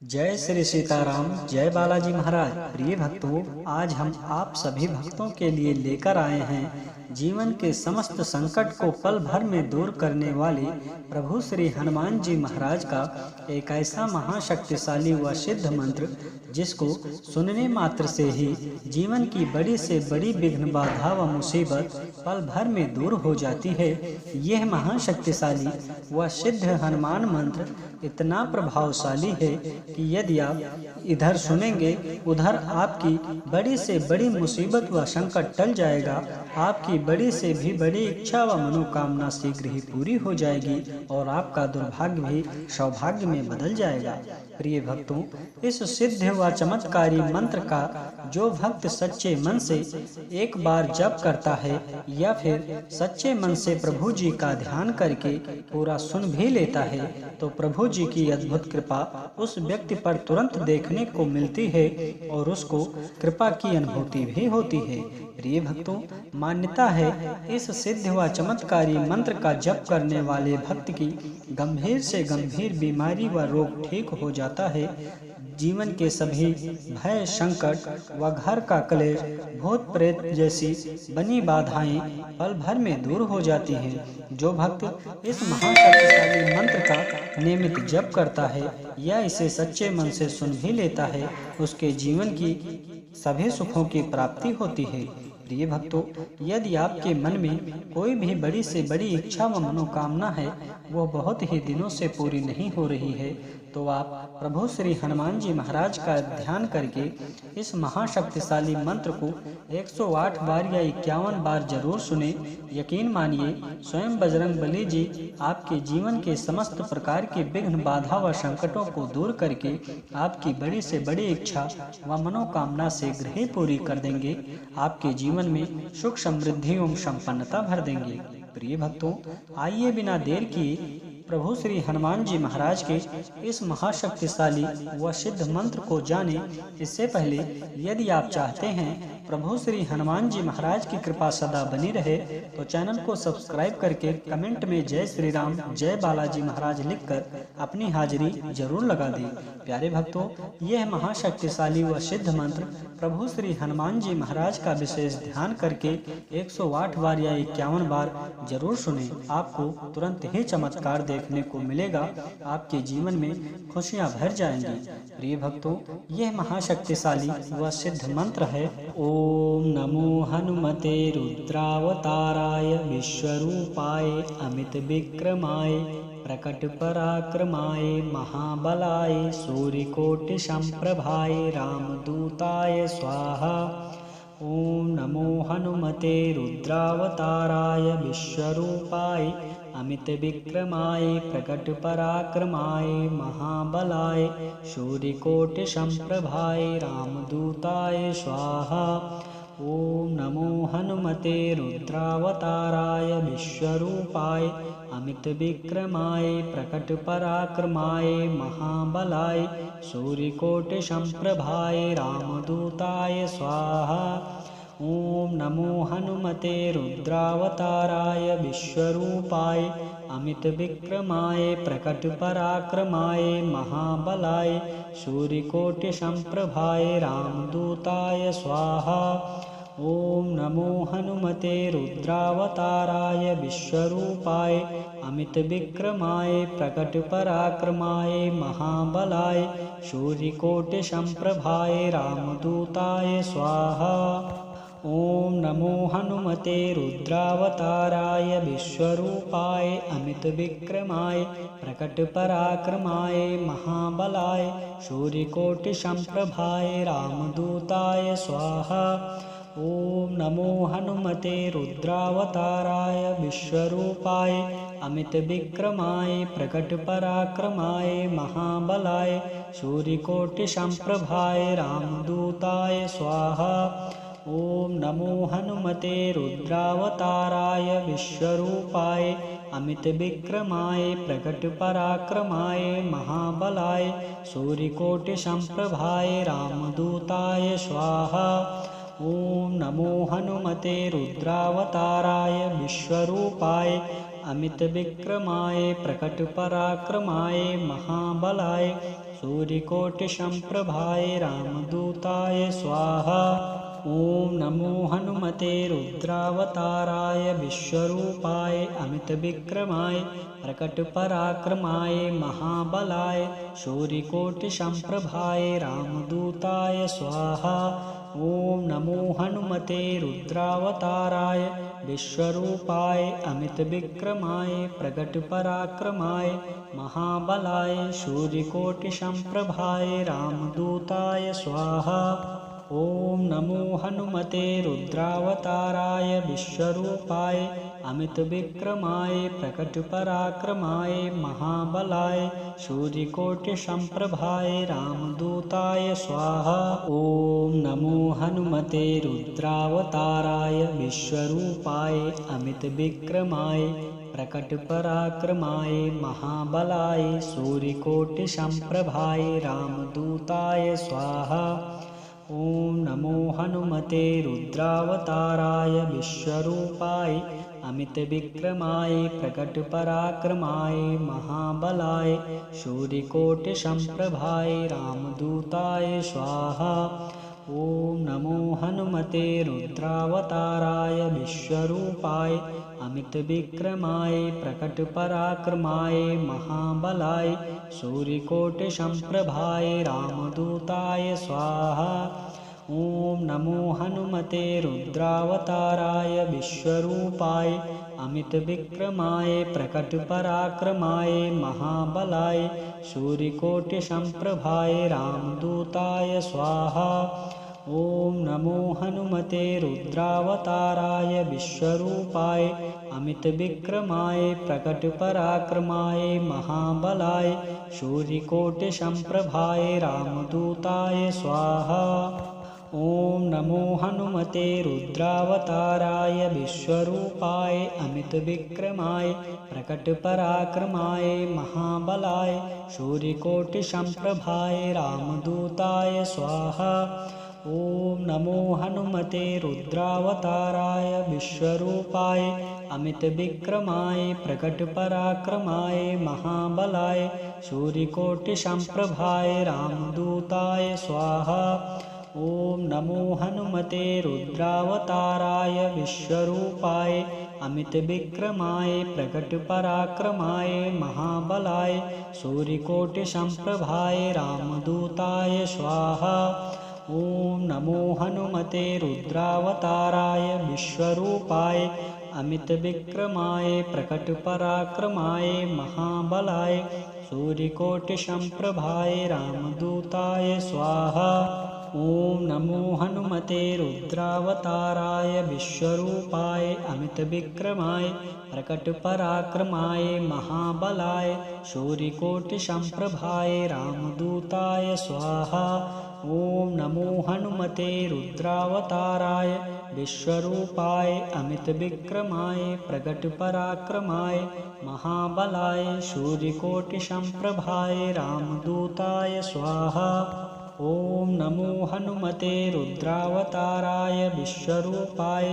जय श्री सीताराम। जय बालाजी महाराज। प्रिय भक्तों, आज हम आप सभी भक्तों के लिए लेकर आए हैं जीवन के समस्त संकट को पल भर में दूर करने वाले प्रभु श्री हनुमान जी महाराज का एक ऐसा महाशक्तिशाली व सिद्ध मंत्र जिसको सुनने मात्र से ही जीवन की बड़ी से बड़ी विघ्न बाधा व मुसीबत पल भर में दूर हो जाती है। यह महाशक्तिशाली व सिद्ध हनुमान मंत्र इतना प्रभावशाली है कि यदि आप इधर सुनेंगे उधर आपकी बड़ी से बड़ी मुसीबत व संकट टल जाएगा। आपकी बड़ी से भी बड़ी इच्छा व मनोकामना शीघ्र ही पूरी हो जाएगी और आपका दुर्भाग्य भी सौभाग्य में बदल जाएगा। प्रिय भक्तों, इस सिद्ध व चमत्कारी मंत्र का जो भक्त सच्चे मन से एक बार जप करता है या फिर सच्चे मन से प्रभु जी का ध्यान करके पूरा सुन भी लेता है तो प्रभु जी की अद्भुत कृपा उस व्यक्ति पर तुरंत देखने को मिलती है और उसको कृपा की अनुभूति भी होती है। प्रिय भक्तों, मान्यता है इस सिद्ध व चमत्कारी मंत्र का जप करने वाले भक्त की गंभीर से गंभीर बीमारी व रोग ठीक हो जाता है। जीवन के सभी भय, संकट व घर का कलेश, भूत प्रेत जैसी बनी बाधाएं पल भर में दूर हो जाती हैं। जो भक्त इस महाशक्तिशाली मंत्र का नियमित जप करता है या इसे सच्चे मन से सुन भी लेता है, उसके जीवन की सभी सुखों की प्राप्ति होती है। प्रिय भक्तों, यदि आपके मन में कोई भी बड़ी से बड़ी इच्छा व मनोकामना है, वह बहुत ही दिनों से पूरी नहीं हो रही है, तो आप प्रभु श्री हनुमान जी महाराज का ध्यान करके इस महाशक्तिशाली मंत्र को 108 बार या 51 बार जरूर सुने। यकीन मानिए, स्वयं बजरंग बली जी आपके जीवन के समस्त प्रकार के विघ्न, बाधा व संकटों को दूर करके आपकी बड़ी से बड़ी इच्छा व मनोकामना शीघ्र ही पूरी कर देंगे। आपके जीवन में सुख, समृद्धि एवं संपन्नता भर देंगे। प्रिय भक्तों, आइए बिना देर किए प्रभु श्री हनुमान जी महाराज के इस महाशक्तिशाली व सिद्ध मंत्र को जाने। इससे पहले यदि आप चाहते हैं प्रभु श्री हनुमान जी महाराज की कृपा सदा बनी रहे तो चैनल को सब्सक्राइब करके कमेंट में जय श्री राम, जय बालाजी महाराज लिखकर अपनी हाजिरी जरूर लगा दें। प्यारे भक्तों, यह महाशक्तिशाली व सिद्ध मंत्र प्रभु श्री हनुमान जी महाराज का विशेष ध्यान करके 108 बार या 51 बार जरूर सुने। आपको तुरंत ही चमत्कार देखने को मिलेगा। आपके जीवन में खुशियां भर जाएंगी। प्रिय भक्तों, यह महाशक्तिशाली व सिद्ध मंत्र है। ओम नमो हनुमते रुद्रावताराय विश्वरूपाय अमित विक्रमाय प्रकट पराक्रमाय महाबलाय सूर्यकोटि संप्रभाय रामदूताय स्वाहा। ओम नमो हनुमते रुद्रावताराय विश्वरूपाय अमित विक्रमाय प्रकट पराक्रमाय महाबलाय सूर्यकोटि संप्रभाय रामदूताय स्वाहा। ओम नमो हनुमते रुद्रावताराय विश्वरूपाय अमित विक्रमाय प्रकट पराक्रमाय महाबलाय सूर्यकोटि संप्रभाय रामदूताय स्वाहा। ओम नमो हनुमते रुद्रावताराय विश्वरूपाय अमित विक्रमाय प्रकट पराक्रमाय महाबलाय सूर्यकोटि संप्रभाय रामदूताय स्वाहा। ओम नमो हनुमते रुद्रावताराय विश्वरूपाय अमित विक्रमाय प्रकट पराक्रमाय महाबलाय सूर्यकोटि संप्रभाय रामदूताय स्वाहा। ओम नमो हनुमते रुद्रावताराय विश्वरूपाय अमित विक्रमाय प्रकट पराक्रमाय महाबलाय सूर्यकोटि संप्रभाय रामदूताय स्वाहा। ओम नमो हनुमते रुद्रावताराय विश्वरूपाय अमित विक्रमाय प्रकट पराक्रमाय महाबलाय सूर्यकोटि संप्रभाय रामदूताय स्वाहा। ओम नमो हनुमते रुद्रावताराय विश्वरूपाय अमित विक्रमाय प्रकट पराक्रमाय महाबलाय सूर्यकोटि संप्रभाय रामदूताय स्वाहा। ओम नमो हनुमते रुद्रावताराय विश्वरूपाय अमित विक्रमाय प्रकट पराक्रमाय महाबलाय सूर्यकोटिसम्प्रभाय रामदूताय स्वाहा। ॐ नमो हनुमते रुद्रावताराय विश्वरूपाय अमितविक्रमाय प्रकटपराक्रमाय महाबलाय सूर्यकोटिसम्प्रभाय रामदूताय स्वाहा। ॐ नमो हनुमते रुद्रावताराय विश्वरूपाय अमितविक्रमाय प्रकटपराक्रमाय महाबलाय सूर्यकोटिसम्प्रभाय रामदूताय स्वाहा। ॐ नमो हनुमते रुद्रावताराय विश्वरूपाय अमितविक्रमाय प्रकटपराक्रमाय महाबलाय सूर्यकोटिसम्प्रभाय रामदूताय स्वाहा। ॐ नमो हनुमते रुद्रावताराय विश्वरूपाय अमितविक्रमाय प्रकटपराक्रमाय महाबलाय सूर्यकोटिसम्प्रभाय रामदूताय स्वाहा। ॐ नमो हनुमते रुद्रावताराय विश्वरूपाय अमितविक्रमाय प्रकटपराक्रमाय महाबलाय सूर्यकोटिसम्प्रभाय रामदूताय स्वाहा। ॐ नमो हनुमते रुद्रावताराय विश्वरूपाय अमितविक्रमाय प्रकटपराक्रमाय महाबलाय सूर्यकोटिसम्प्रभाय रामदूताय स्वाहा। ॐ नमो हनुमते रुद्रावताराय विश्वरूपाय अमितविक्रमाय प्रकटपराक्रमाय महाबलाय सूर्यकोटिसम्प्रभाय रामदूताय स्वाहा। ॐ नमो हनुमते रुद्रावताराय विश्वरूपाय अमितविक्रमाय प्रकटपराक्रमाय महाबलाय सूर्यकोटिसम्प्रभाय रामदूताय स्वाहा। ॐ नमो हनुमते रुद्रावताराय विश्वरूपाय अमितविक्रमाय प्रकटपराक्रमाय महाबलाय सूर्यकोटिसम्प्रभाय रामदूताय स्वाहा। ॐ नमो हनुमते रुद्रावताराय विश्वरूपाय अमितविक्रमाय प्रकटपराक्रमाय महाबलाय सूर्यकोटिसम्प्रभाय रामदूताय स्वाहा। ॐ नमो हनुमते रुद्रावताराय विश्वरूपाय अमितविक्रमाय प्रकटपराक्रमाय महाबलाय सूर्यकोटिसम्प्रभाय रामदूताय स्वाहा। ॐ नमो हनुमते रुद्रावताराय विश्वरूपाय अमितविक्रमाय प्रकटपराक्रमाय महाबलाय सूर्यकोटिसम्प्रभाय रामदूताय स्वाहा। ॐ नमो हनुमते रुद्रावताराय विश्वरूपाय अमितविक्रमाय प्रकटपराक्रमाय महाबलाय सूर्यकोटिसम्प्रभाय रामदूताय स्वाहा। ॐ नमो हनुमते रुद्रावताराय विश्वरूपाय अमितविक्रमाय प्रकटपराक्रमाय महाबलाय सूर्यकोटिसम्प्रभाय रामदूताय स्वाहा। ॐ नमो हनुमते रुद्रावताराय विश्वरूपाय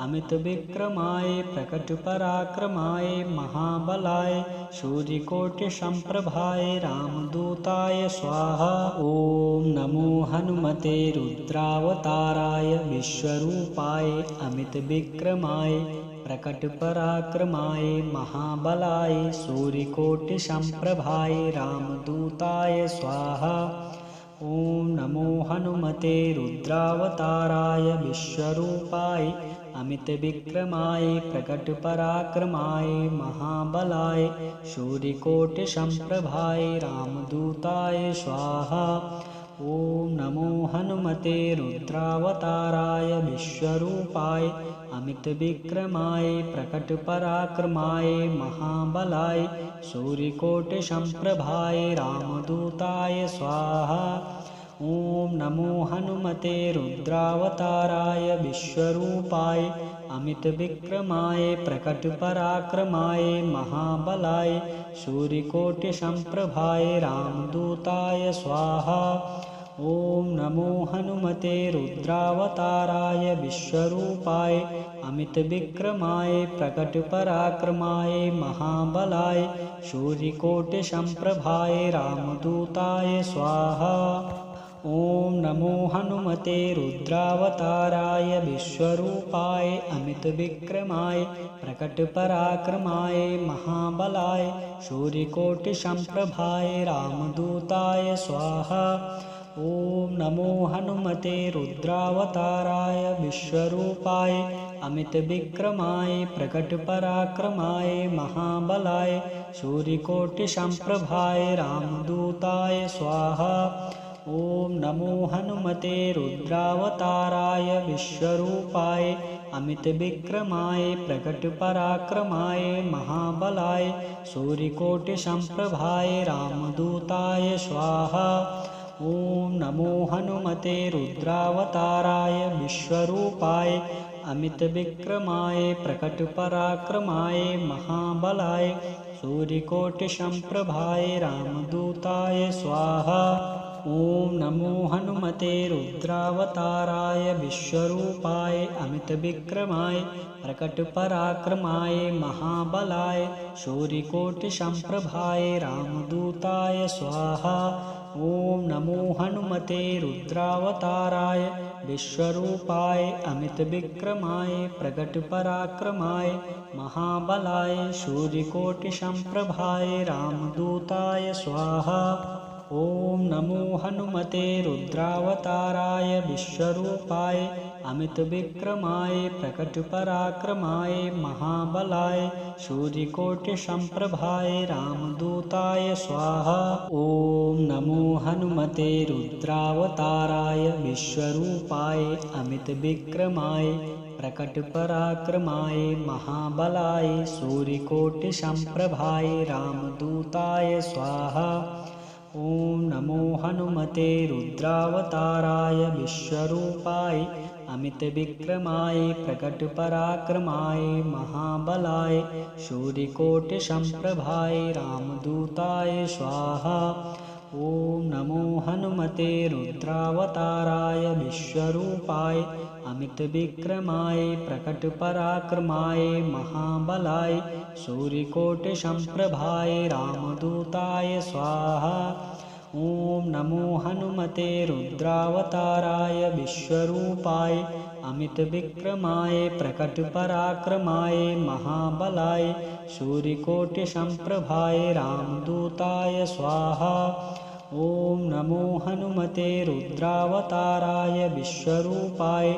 अमितविक्रमाय प्रकटपराक्रमाय महाबलाय सूर्यकोटिसम्प्रभाय रामदूताय स्वाहा। ॐ नमो हनुमते रुद्रावताराय विश्वरूपाय अमितविक्रमाय प्रकटपराक्रमाय महाबलाय सूर्यकोटिसम्प्रभाय रामदूताय स्वाहा। ॐ नमो हनुमते रुद्रावताराय विश्वरूपाय अमितविक्रमाय प्रकटपराक्रमाय महाबलाय सूर्यकोटिसम्प्रभाय रामदूताय स्वाहा। ॐ नमो हनुमते रुद्रावताराय विश्वरूपाय अमितविक्रमाय प्रकटपराक्रमाय महाबलाय सूर्यकोटिसम्प्रभाय रामदूताय स्वाहा। ॐ नमो हनुमते रुद्रावताराय विश्वरूपाय अमितविक्रमाय प्रकटपराक्रमाय महाबलाय सूर्यकोटिसम्प्रभाय रामदूताय स्वाहा। ॐ नमो हनुमते रुद्रावताराय विश्वरूपाय अमितविक्रमाय प्रकटपराक्रमाय महाबलाय शूर्यकोटिसम्प्रभाय रामदूताय स्वाहा। ॐ नमो हनुमते रुद्रावताराय विश्वरूपाय अमितविक्रमाय प्रकटपराक्रमाय महाबलाय शूर्यकोटिसम्प्रभाय रामदूताय स्वाहा। ॐ नमो हनुमते रुद्रावताराय विश्वरूपाय अमितविक्रमाय प्रकटपराक्रमाय महाबलाय शूर्यकोटिसम्प्रभाय रामदूताय स्वाहा। ॐ नमो हनुमते रुद्रावताराय विश्वरूपाय अमितविक्रमाय प्रकटपराक्रमाय महाबलाय शूर्यकोटिसम्प्रभाय रामदूताय स्वाहा। ॐ नमो हनुमते रुद्रावताराय विश्वरूपाय अमितविक्रमाय प्रकटपराक्रमाय महाबलाय शूर्यकोटिसम्प्रभाय रामदूताय स्वाहा। ॐ नमो हनुमते रुद्रावताराय विश्वरूपाय अमितविक्रमाय प्रकटपराक्रमाय महाबलाय शूर्यकोटिसम्प्रभाय रामदूताय स्वाहा। ॐ नमो हनुमते रुद्रावताराय विश्वरूपाय अमितविक्रमाय प्रकटपराक्रमाय महाबलाय शूर्यकोटिसम्प्रभाय रामदूताय स्वाहा। ॐ नमो हनुमते रुद्रावताराय विश्वरूपाय अमितविक्रमाय प्रकटपराक्रमाय महाबलाय शूर्यकोटिसम्प्रभाय रामदूताय स्वाहा। ॐ नमो हनुमते रुद्रावताराय विश्वरूपाय अमितविक्रमाय प्रकटपराक्रमाय महाबलाय शूर्यकोटिसम्प्रभाय रामदूताय स्वाहा। ॐ नमो हनुमते रुद्रावताराय विश्वरूपाय अमितविक्रमाय प्रकटपराक्रमाय महाबलाय शूर्यकोटिसम्प्रभाय रामदूताय स्वाहा। ॐ नमो हनुमते रुद्रावताराय विश्वरूपाय अमितविक्रमाय प्रकटपराक्रमाय महाबलाय शूर्यकोटिसम्प्रभाय रामदूताय स्वाहा। ॐ नमो हनुमते रुद्रावताराय विश्वरूपाय अमितविक्रमाय प्रकटपराक्रमाय महाबलाय शूर्यकोटिसम्प्रभाय रामदूताय स्वाहा। ॐ नमो हनुमते रुद्रावताराय विश्वरूपाय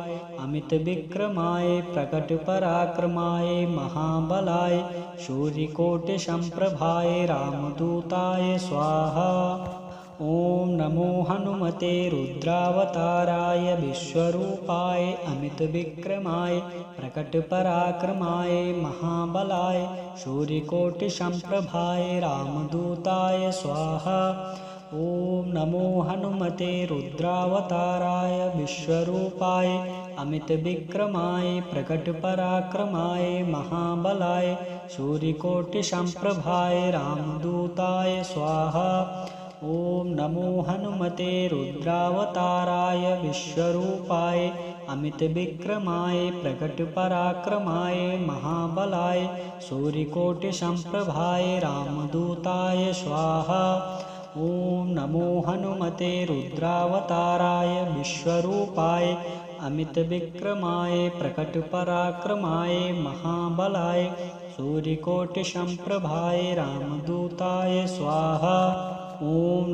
अमितविक्रमाय प्रकटपराक्रमाय महाबलाय शूर्यकोटिसम्प्रभाय रामदूताय स्वाहा। ॐ नमो हनुमते रुद्रावताराय विश्वरूपाय अमितविक्रमाय प्रकटपराक्रमाय महाबलाय शूर्यकोटिसम्प्रभाय रामदूताय स्वाहा। ॐ नमो हनुमते रुद्रावताराय विश्वरूपाय अमितविक्रमाय प्रकटपराक्रमाय महाबलाय शूर्यकोटिसम्प्रभाय रामदूताय स्वाहा। ॐ नमो हनुमते रुद्रावताराय विश्वरूपाय अमितविक्रमाय प्रकटपराक्रमाय महाबलाय शूर्यकोटिसम्प्रभाय रामदूताय स्वाहा। ॐ नमो हनुमते रुद्रावताराय विश्वरूपाय अमितविक्रमाय प्रकटपराक्रमाय महाबलाय सूर्यकोटिसम्प्रभाय रामदूताय स्वाहा। ॐ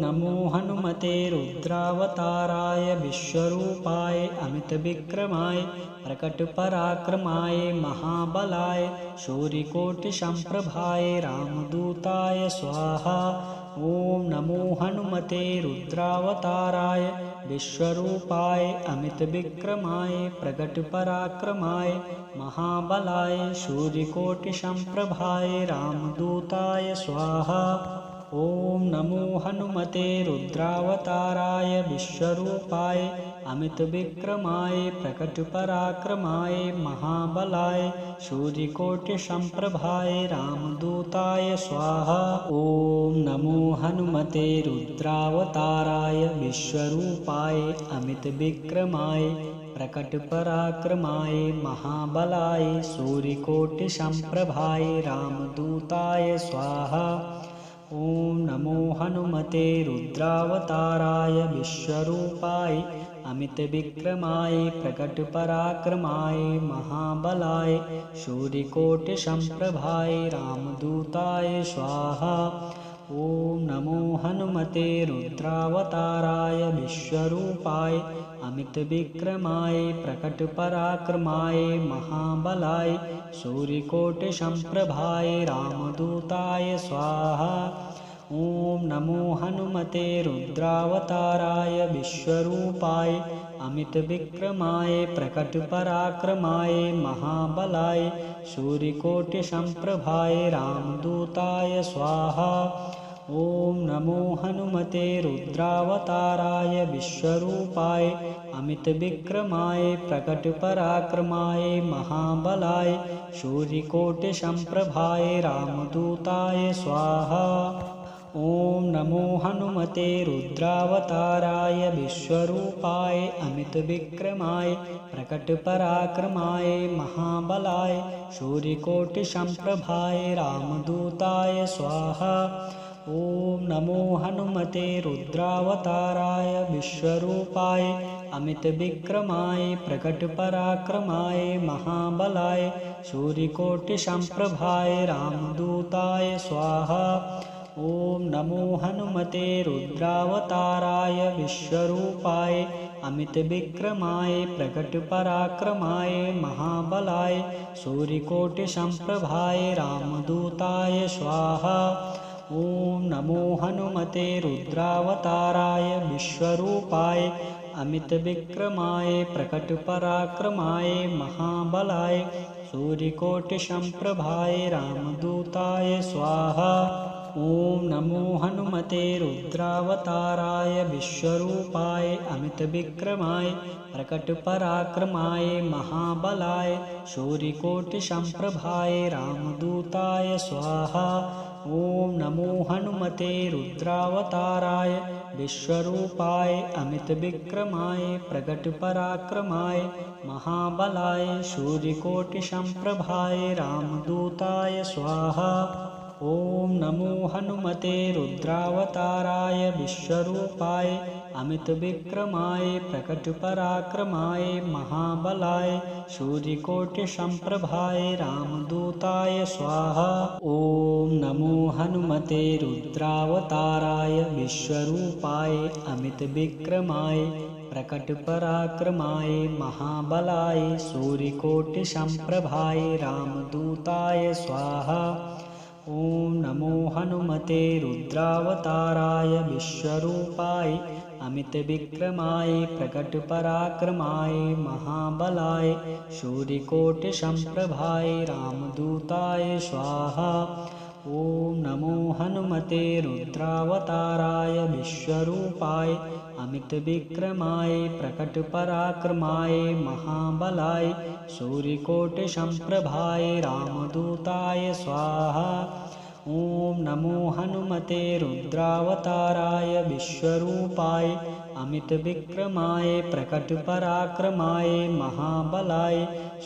नमो हनुमते रुद्रावताराय विश्वरूपाय अमितविक्रमाय प्रकटपराक्रमाय महाबलाय सूर्यकोटिसम्प्रभाय रामदूताय स्वाहा। ॐ नमो हनुमते रुद्रावताराय विश्वरूपाय अमितविक्रमाय प्रकटपराक्रमाय महाबलाय सूर्यकोटिसम्प्रभाय रामदूताय स्वाहा। ॐ नमो हनुमते रुद्रावताराय विश्वरूपाय अमितविक्रमाय प्रकटपराक्रमाय महाबलाय सूर्यकोटिसम्प्रभाय रामदूताय स्वाहा। ॐ नमो हनुमते रुद्रावताराय विश्वरूपाय अमितविक्रमाय प्रकटपराक्रमाय महाबलाय सूर्यकोटिसम्प्रभाय रामदूताय स्वाहा। ॐ नमो हनुमते रुद्रावताराय विश्वरूपाय अमितविक्रमाय प्रकटपराक्रमाय महाबलाय सूर्यकोटिसम्प्रभाय रामदूताय स्वाहा। ॐ नमो हनुमते रुद्रावताराय विश्वरूपाय अमितविक्रमाय प्रकटपराक्रमाय महाबलाय सूर्यकोटिसम्प्रभाय रामदूताय स्वाहा। ॐ नमो हनुमते रुद्रावताराय विश्वरूपाय अमितविक्रमाय प्रकटपराक्रमाय महाबलाय सूर्यकोटिसम्प्रभाय रामदूताय स्वाहा। ॐ नमो हनुमते रुद्रावताराय विश्वरूपाय अमितविक्रमाय प्रकटपराक्रमाय महाबलाय सूर्यकोटिसम्प्रभाय रामदूताय स्वाहा। ॐ नमो हनुमते रुद्रावताराय विश्वरूपाय अमितविक्रमाय प्रकटपराक्रमाय महाबलाय सूर्यकोटिसम्प्रभाय रामदूताय स्वाहा। ॐ नमो हनुमते रुद्रावताराय विश्वरूपाय अमितविक्रमाय प्रकटपराक्रमाय महाबलाय सूर्यकोटिसम्प्रभाय रामदूताय स्वाहा। ॐ नमो हनुमते रुद्रावताराय विश्वरूपाय अमितविक्रमाय प्रकटपराक्रमाय महाबलाय सूर्यकोटिसम्प्रभाय रामदूताय स्वाहा। ॐ नमो हनुमते रुद्रावताराय विश्वरूपाय अमितविक्रमाय प्रकटपराक्रमाय महाबलाय सूर्यकोटिसम्प्रभाय रामदूताय स्वाहा। ॐ नमो हनुमते रुद्रावताराय विश्वरूपाय अमितविक्रमाय प्रकटपराक्रमाय महाबलाय सूर्यकोटिसम्प्रभाय रामदूताय स्वाहा। ॐ नमो हनुमते रुद्रावताराय विश्वरूपाय अमितविक्रमाय प्रकटपराक्रमाय महाबलाय सूर्यकोटिसम्प्रभाय रामदूताय स्वाहा। ॐ नमो हनुमते रुद्रावताराय विश्वरूपाय अमितविक्रमाय प्रकटपराक्रमाय महाबलाय सूर्यकोटिसम्प्रभाय रामदूताय स्वाहा। ॐ नमो हनुमते रुद्रावताराय विश्वरूपाय अमितविक्रमाय प्रकटपराक्रमाय महाबलाय सूर्यकोटिसम्प्रभाय रामदूताय स्वाहा। ॐ नमो हनुमते रुद्रावताराय विश्वरूपाय अमितविक्रमाय प्रकटपराक्रमाय महाबलाय सूर्यकोटिसम्प्रभाय रामदूताय स्वाहा। ॐ नमो हनुमते रुद्रावताराय विश्वरूपाय अमितविक्रमाय प्रकटपराक्रमाय महाबलाय सूर्यकोटिसम्प्रभाय रामदूताय स्वाहा। ॐ नमो हनुमते रुद्रावताराय विश्वरूपाय अमितविक्रमाय प्रकटपराक्रमाय महाबलाय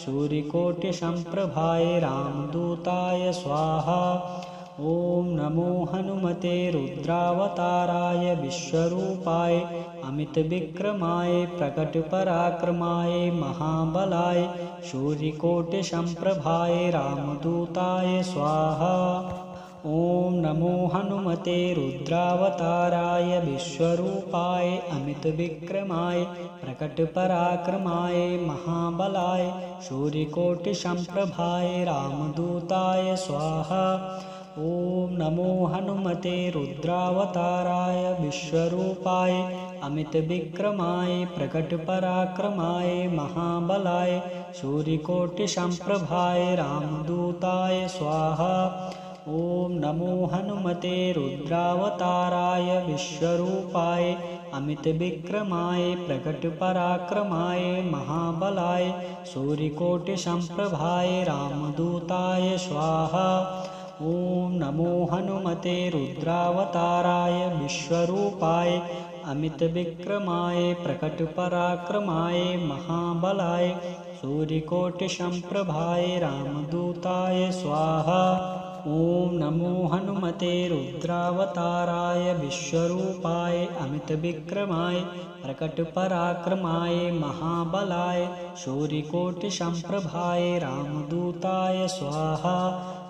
सूर्यकोटिसम्प्रभाय रामदूताय स्वाहा। ॐ नमो हनुमते रुद्रावताराय विश्वरूपाय अमितविक्रमाय प्रकटपराक्रमाय महाबलाय सूर्यकोटिसम्प्रभाय रामदूताय स्वाहा। ॐ नमो हनुमते रुद्रावताराय विश्वरूपाय अमितविक्रमाय प्रकटपराक्रमाय महाबलाय सूर्यकोटिसम्प्रभाय रामदूताय स्वाहा। ॐ नमो हनुमते रुद्रावताराय विश्वरूपाय अमितविक्रमाय प्रकटपराक्रमाय महाबलाय सूर्यकोटिसम्प्रभाय रामदूताय स्वाहा। ॐ नमो हनुमते रुद्रावताराय विश्वरूपाय अमितविक्रमाय प्रकटपराक्रमाय महाबलाय सूर्यकोटिसम्प्रभाय रामदूताय स्वाहा। ॐ नमो हनुमते रुद्रावताराय विश्वरूपाय अमितविक्रमाय प्रकटपराक्रमाय महाबलाय सूर्यकोटिसम्प्रभाय रामदूताय स्वाहा। ॐ नमो हनुमते रुद्रावताराय विश्वरूपाय अमितविक्रमाय प्रकटपराक्रमाय महाबलाय सूर्यकोटिसम्प्रभाय रामदूताय स्वाहा।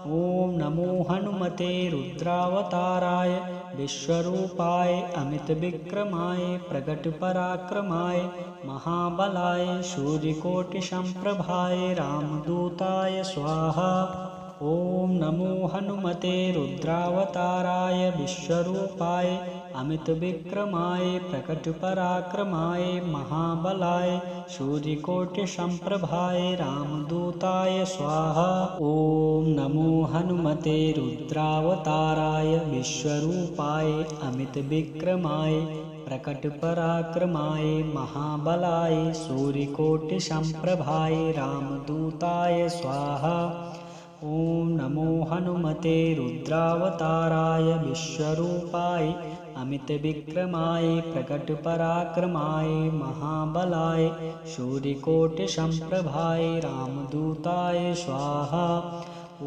ॐ नमो हनुमते रुद्रावताराय विश्वरूपाय अमितविक्रमाय प्रकटपराक्रमाय महाबलाय सूर्यकोटिसम्प्रभाय रामदूताय स्वाहा। ॐ नमो हनुमते रुद्रावताराय विश्वरूपाय अमितविक्रमाय प्रकटपराक्रमाय महाबलाय सूर्यकोटिसम्प्रभाय रामदूताय स्वाहा। ॐ नमो हनुमते रुद्रावताराय विश्वरूपाय अमितविक्रमाय प्रकटपराक्रमाय महाबलाय सूर्यकोटिसम्प्रभाय रामदूताय स्वाहा। ॐ नमो हनुमते रुद्रावताराय विश्वरूपाय अमितविक्रमाय प्रकटपराक्रमाय महाबलाय सूर्यकोटिसम्प्रभाय रामदूताय स्वाहा। ॐ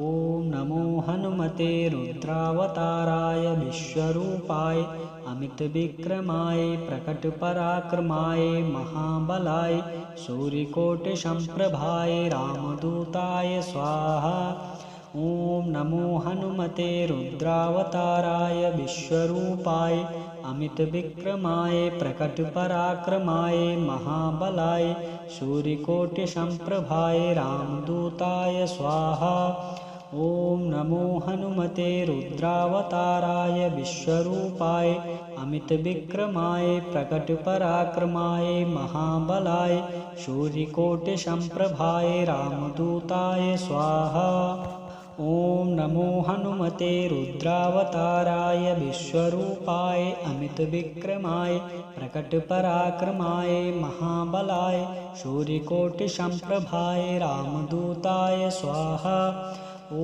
नमो हनुमते रुद्रावताराय विश्वरूपाय अमितविक्रमाय प्रकटपराक्रमाय महाबलाय सूर्यकोटिसम्प्रभाय रामदूताय स्वाहा। ॐ नमो हनुमते रुद्रावताराय विश्वरूपाय अमितविक्रमाय प्रकटपराक्रमाय महाबलाय सूर्यकोटिसम्प्रभाय रामदूताय स्वाहा। ॐ नमो हनुमते रुद्रावताराय विश्वरूपाय अमितविक्रमाय प्रकटपराक्रमाय महाबलाय सूर्यकोटिसम्प्रभाय रामदूताय स्वाहा। ॐ नमो हनुमते रुद्रावताराय विश्वरूपाय अमितविक्रमाय प्रकटपराक्रमाय महाबलाय सूर्यकोटिसम्प्रभाय रामदूताय स्वाहा। ॐ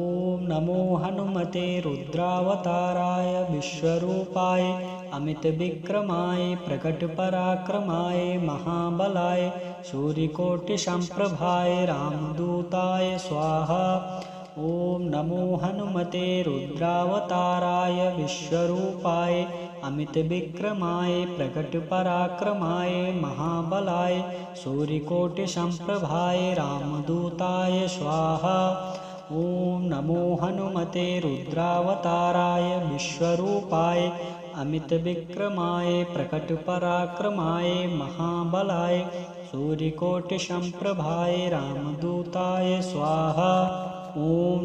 नमो हनुमते रुद्रावताराय विश्वरूपाय अमितविक्रमाय प्रकटपराक्रमाय महाबलाय सूर्यकोटिसम्प्रभाय रामदूताय स्वाहा। ॐ नमो हनुमते रुद्रावताराय विश्वरूपाय अमितविक्रमाय प्रकटपराक्रमाय महाबलाय सूर्यकोटिसम्प्रभाय रामदूताय स्वाहा। ॐ नमो हनुमते रुद्रावताराय विश्वरूपाय अमितविक्रमाय प्रकटपराक्रमाय महाबलाय सूर्यकोटिसम्प्रभाय रामदूताय स्वाहा। ॐ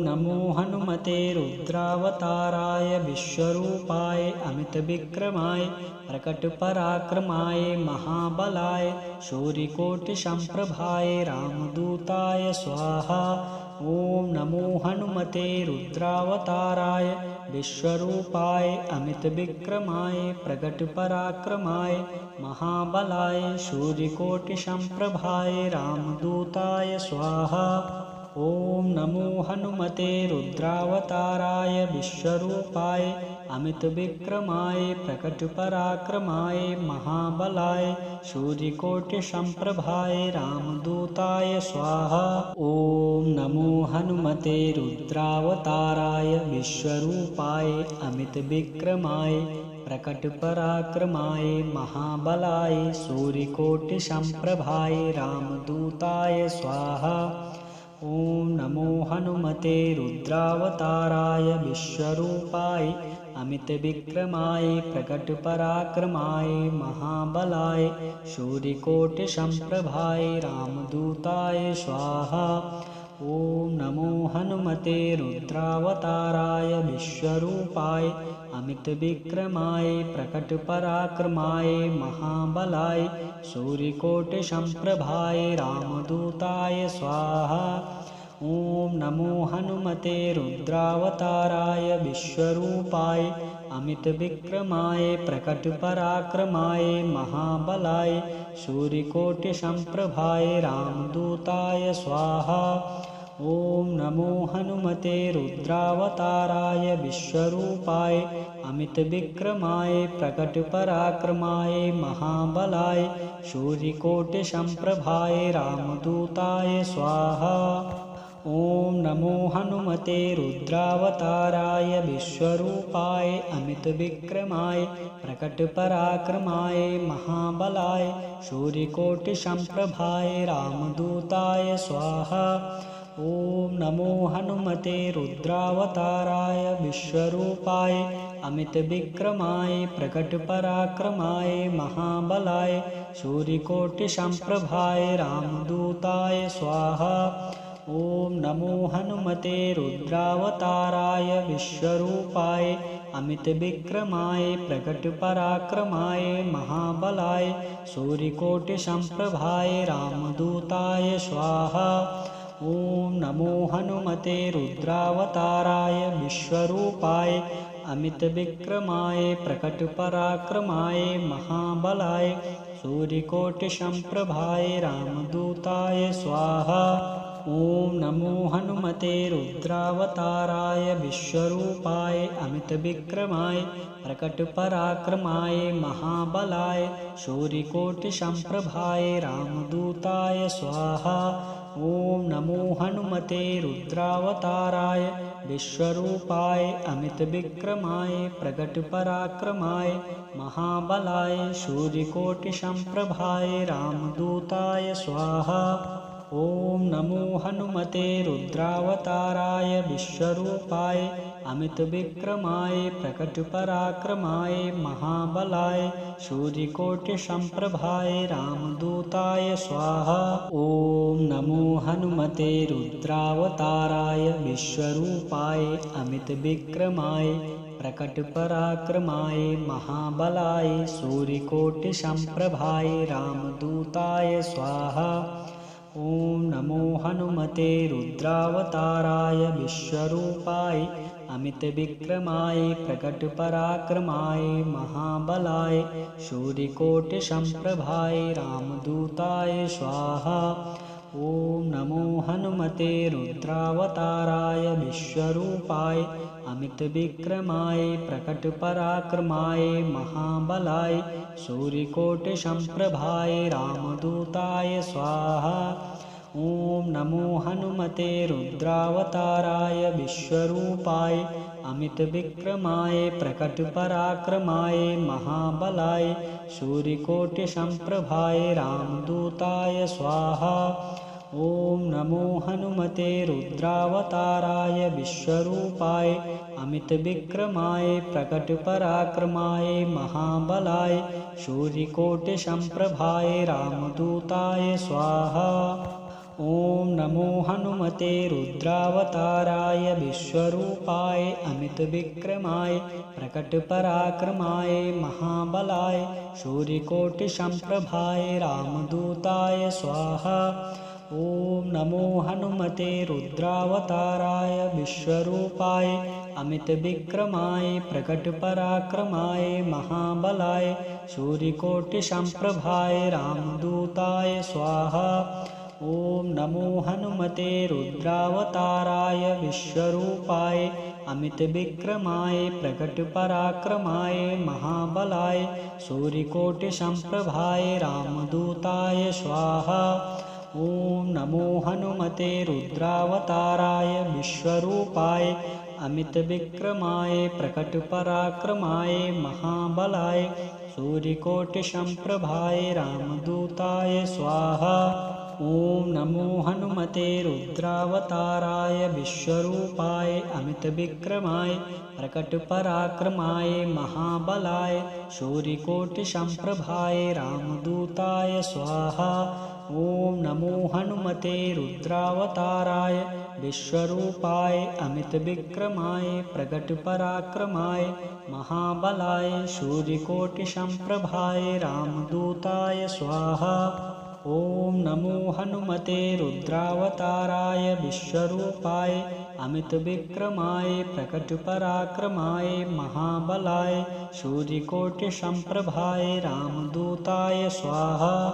नमो हनुमते रुद्रावताराय विश्वरूपाय अमितविक्रमाय प्रकटपराक्रमाय महाबलाय सूर्यकोटिसम्प्रभाय रामदूताय स्वाहा। ॐ नमो हनुमते रुद्रावताराय विश्वरूपाय अमितविक्रमाय प्रकटपराक्रमाय महाबलाय सूर्यकोटिसम्प्रभाय रामदूताय स्वाहा। ॐ नमो हनुमते रुद्रावताराय विश्वरूपाय अमितविक्रमाय प्रकटपराक्रमाय महाबलाय सूर्यकोटिसम्प्रभाय रामदूताय स्वाहा। ॐ नमो हनुमते रुद्रावताराय विश्वरूपाय अमितविक्रमाय प्रकटपराक्रमाय महाबलाय सूर्यकोटिसम्प्रभाय रामदूताय स्वाहा। ॐ नमो हनुमते रुद्रावताराय विश्वरूपाय अमितविक्रमाय प्रकटपराक्रमाय महाबलाय सूर्यकोटिसम्प्रभाय रामदूताय स्वाहा। ॐ नमो हनुमते रुद्रावताराय विश्वरूपाय अमितविक्रमाय प्रकटपराक्रमाय महाबलाय सूर्यकोटिसम्प्रभाय रामदूताय स्वाहा। ॐ नमो हनुमते रुद्रावताराय विश्वरूपाय अमितविक्रमाय प्रकटपराक्रमाय महाबलाय सूर्यकोटिसम्प्रभाय रामदूताय स्वाहा। ॐ नमो हनुमते रुद्रावताराय विश्वरूपाय अमितविक्रमाय प्रकटपराक्रमाय महाबलाय सूर्यकोटिसम्प्रभाय रामदूताय स्वाहा। ॐ नमो हनुमते रुद्रावताराय विश्वरूपाय अमितविक्रमाय प्रकटपराक्रमाय महाबलाय सूर्यकोटिसम्प्रभाय रामदूताय स्वाहा। ॐ नमो हनुमते रुद्रावताराय विश्वरूपाय अमितविक्रमाय प्रकटपराक्रमाय महाबलाय सूर्यकोटिसम्प्रभाय रामदूताय स्वाहा। ॐ नमो हनुमते रुद्रावताराय विश्वरूपाय अमितविक्रमाय प्रकटपराक्रमाय महाबलाय सूर्यकोटिसम्प्रभाय रामदूताय स्वाहा। ॐ नमो हनुमते रुद्रावताराय विश्वरूपाय अमितविक्रमाय प्रकटपराक्रमाय महाबलाय सूर्यकोटिसम्प्रभाय रामदूताय स्वाहा। ॐ नमो हनुमते रुद्रावताराय विश्वरूपाय अमितविक्रमाय प्रकटपराक्रमाय महाबलाय सूर्यकोटिसम्प्रभाय रामदूताय स्वाहा। ॐ नमो हनुमते रुद्रावताराय विश्वरूपाय अमितविक्रमाय प्रकटपराक्रमाय महाबलाय सूर्यकोटिसम्प्रभाय रामदूताय स्वाहा। ॐ नमो हनुमते रुद्रावताराय विश्वरूपाय अमितविक्रमाय प्रकटपराक्रमाय महाबलाय सूर्यकोटिसम्प्रभाय रामदूताय स्वाहा। ॐ नमो हनुमते रुद्रावताराय विश्वरूपाय अमितविक्रमाय प्रकटपराक्रमाय महाबलाय सूर्यकोटिसम्प्रभाय रामदूताय स्वाहा। ॐ नमो हनुमते रुद्रावताराय विश्वरूपाय अमितविक्रमाय प्रकटपराक्रमाय महाबलाय सूर्यकोटिसम्प्रभाय रामदूताय स्वाहा। ॐ नमो हनुमते रुद्रावताराय विश्वरूपाय अमितविक्रमाय प्रकटपराक्रमाय महाबलाय सूर्यकोटिसम्प्रभाय रामदूताय स्वाहा। ॐ नमो हनुमते रुद्रावताराय विश्वरूपाय अमितविक्रमाय प्रकटपराक्रमाय महाबलाय सूर्यकोटिसम्प्रभाय रामदूताय स्वाहा। ॐ नमो हनुमते रुद्रावताराय विश्वरूपाय अमितविक्रमाय प्रकटपराक्रमाय महाबलाय सूर्यकोटिसम्प्रभाय रामदूताय स्वाहा। ॐ नमो हनुमते रुद्रावताराय विश्वरूपाय अमितविक्रमाय प्रकटपराक्रमाय महाबलाय सूर्यकोटिसम्प्रभाय रामदूताय स्वाहा। ॐ नमो हनुमते रुद्रावताराय विश्वरूपाय अमितविक्रमाय प्रकटपराक्रमाय महाबलाय सूर्यकोटिसम्प्रभाय रामदूताय स्वाहा। ॐ नमो हनुमते रुद्रावताराय विश्वरूपाय अमितविक्रमाय प्रकटपराक्रमाय महाबलाय सूर्यकोटिसम्प्रभाय रामदूताय स्वाहा। ॐ नमो हनुमते रुद्रावताराय विश्वरूपाय अमितविक्रमाय प्रकटपराक्रमाय महाबलाय सूर्यकोटिसम्प्रभाय रामदूताय स्वाहा। ॐ नमो हनुमते रुद्रावताराय विश्वरूपाय अमितविक्रमाय प्रकटपराक्रमाय महाबलाय सूर्यकोटिसम्प्रभाय रामदूताय स्वाहा। ॐ नमो हनुमते रुद्रावताराय विश्वरूपाय अमितविक्रमाय प्रकटपराक्रमाय महाबलाय सूर्यकोटिसम्प्रभाय रामदूताय स्वाहा। ओम नमो हनुमते रुद्रावताराय विश्वरूपाय अमितविक्रमाय प्रकटपराक्रमाय महाबलाय सूर्यकोटिसम्प्रभाय रामदूताय स्वाहा।